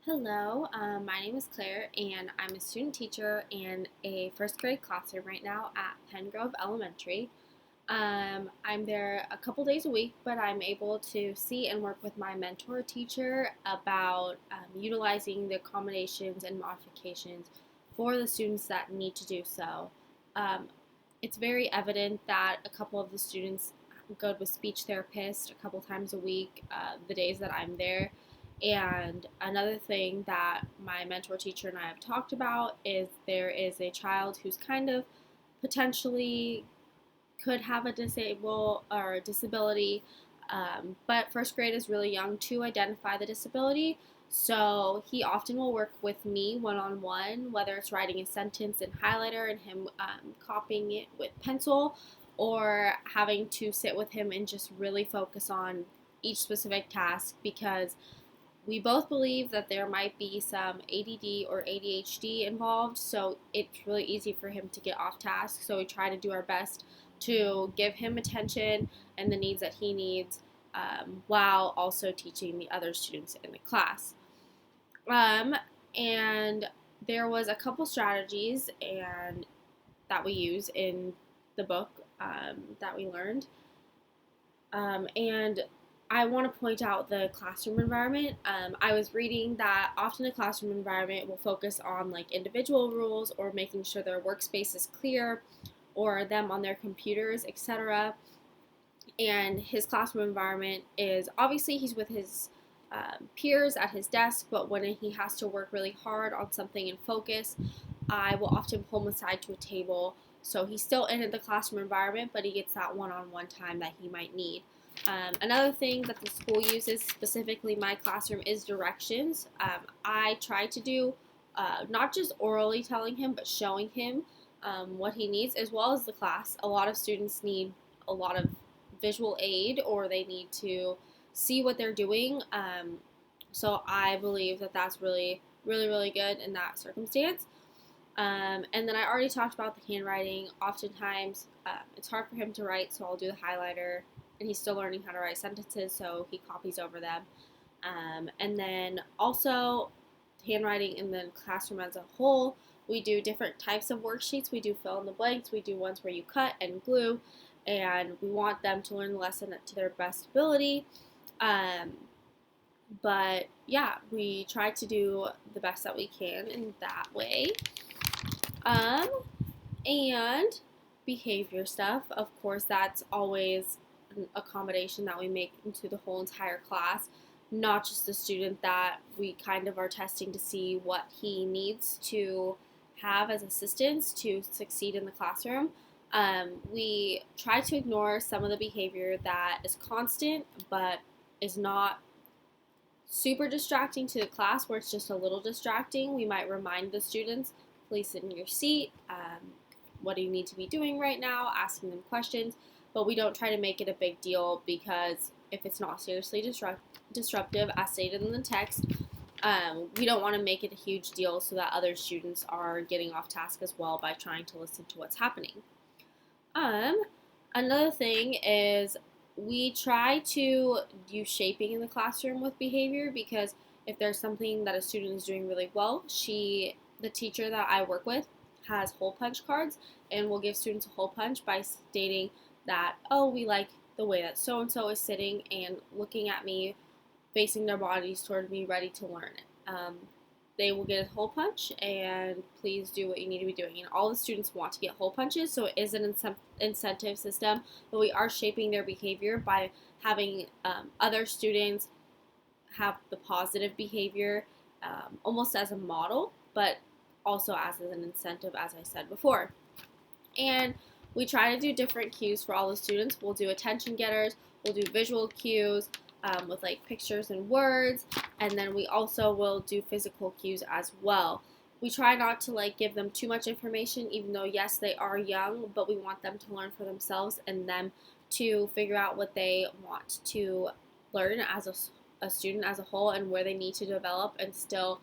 Hello, my name is Claire, and I'm a student teacher in a first grade classroom right now at Pengrove Elementary. I'm there a couple days a week, but I'm able to see and work with my mentor teacher about utilizing the accommodations and modifications for the students that need to do so. Um, it's very evident that a couple of the students go to a speech therapist a couple times a week, the days that I'm there. And another thing that my mentor teacher and I have talked about is there is a child who's kind of potentially could have a disable or a disability, but first grade is really young to identify the disability. So he often will work with me one on one, whether it's writing a sentence in highlighter and him copying it with pencil, or having to sit with him and just really focus on each specific task because we both believe that there might be some ADD or ADHD involved, so it's really easy for him to get off task. So we try to do our best to give him attention and the needs that he needs while also teaching the other students in the class. Um, and there was a couple strategies and that we use in the book that we learned. And I want to point out the classroom environment. I was reading that often a classroom environment will focus on like individual rules or making sure their workspace is clear or them on their computers, etc. And his classroom environment is obviously he's with his peers at his desk, but when he has to work really hard on something and focus, I will often pull him aside to a table. So he's still in the classroom environment, but he gets that one on one time that he might need. Another thing that the school uses, specifically my classroom, is directions. I try to do not just orally telling him, but showing him what he needs, as well as the class. A lot of students need a lot of visual aid or they need to see what they're doing. So I believe that that's really, really, really good in that circumstance. And then I already talked about the handwriting. Oftentimes, it's hard for him to write, so I'll do the highlighter. And he's still learning how to write sentences, so he copies over them. And then also, handwriting in the classroom as a whole, we do different types of worksheets. We do fill in the blanks, we do ones where you cut and glue, and we want them to learn the lesson to their best ability. Um, but yeah, we try to do the best that we can in that way. Um, and behavior stuff, of course, that's always an accommodation that we make into the whole entire class, not just the student that we kind of are testing to see what he needs to have as assistance to succeed in the classroom. We try to ignore some of the behavior that is constant but is not super distracting to the class where it's just a little distracting. We might remind the students, please sit in your seat. What do you need to be doing right now? Asking them questions, but we don't try to make it a big deal because if it's not seriously disruptive, as stated in the text, we don't want to make it a huge deal so that other students are getting off task as well by trying to listen to what's happening. Um, Another thing is we try to use shaping in the classroom with behavior because if there's something that a student is doing really well, the teacher that I work with, has hole punch cards and will give students a hole punch by stating that, oh, we like the way that so and so is sitting and looking at me, facing their bodies toward me, ready to learn. They will get a hole punch and please do what you need to be doing. And all the students want to get hole punches, so it is an incentive system, but we are shaping their behavior by having other students have the positive behavior almost as a model, but also as an incentive, as I said before. And we try to do different cues for all the students. We'll do attention getters, we'll do visual cues with like pictures and words, and then we also will do physical cues as well. We try not to like give them too much information, even though yes, they are young, but we want them to learn for themselves and them to figure out what they want to learn as a student as a whole and where they need to develop and still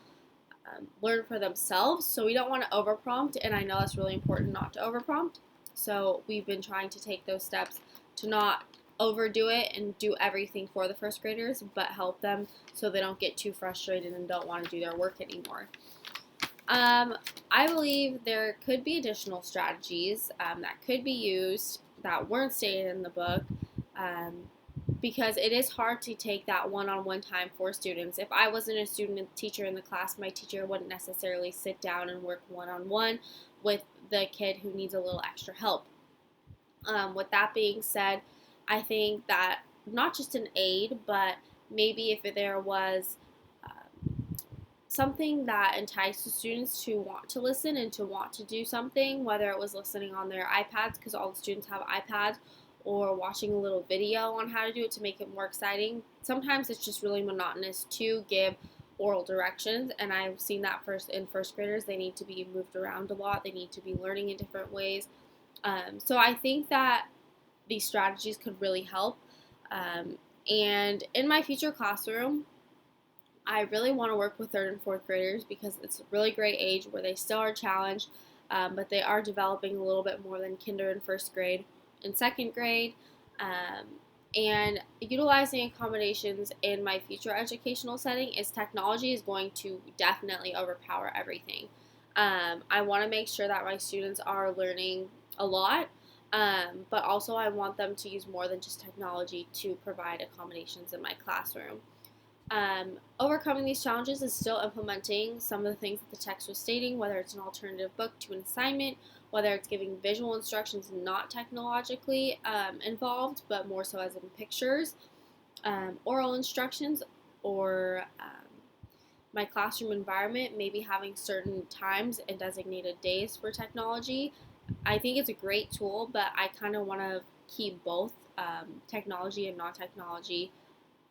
learn for themselves. So we don't want to overprompt, and I know that's really important not to overprompt. So we've been trying to take those steps to not overdo it and do everything for the first graders, but help them so they don't get too frustrated and don't want to do their work anymore. I believe there could be additional strategies that could be used that weren't stated in the book, um, because it is hard to take that one-on-one time for students. If I wasn't a student and teacher in the class, my teacher wouldn't necessarily sit down and work one-on-one with the kid who needs a little extra help. With that being said, I think that not just an aid, but maybe if there was something that enticed the students to want to listen and to want to do something, whether it was listening on their iPads, because all the students have iPads, or watching a little video on how to do it to make it more exciting. Sometimes it's just really monotonous to give oral directions, and I've seen that first in first graders. They need to be moved around a lot. They need to be learning in different ways. So I think that these strategies could really help. And in my future classroom, I really want to work with third and fourth graders because it's a really great age where they still are challenged, but they are developing a little bit more than kinder and first grade and second grade. Um, and utilizing accommodations in my future educational setting is technology is going to definitely overpower everything. I want to make sure that my students are learning a lot, but also I want them to use more than just technology to provide accommodations in my classroom. Overcoming these challenges is still implementing some of the things that the text was stating, whether it's an alternative book to an assignment, whether it's giving visual instructions not technologically involved, but more so as in pictures, oral instructions, or my classroom environment, maybe having certain times and designated days for technology. I think it's a great tool, but I kind of want to keep both technology and non-technology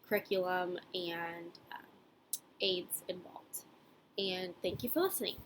curriculum and aids involved. And thank you for listening.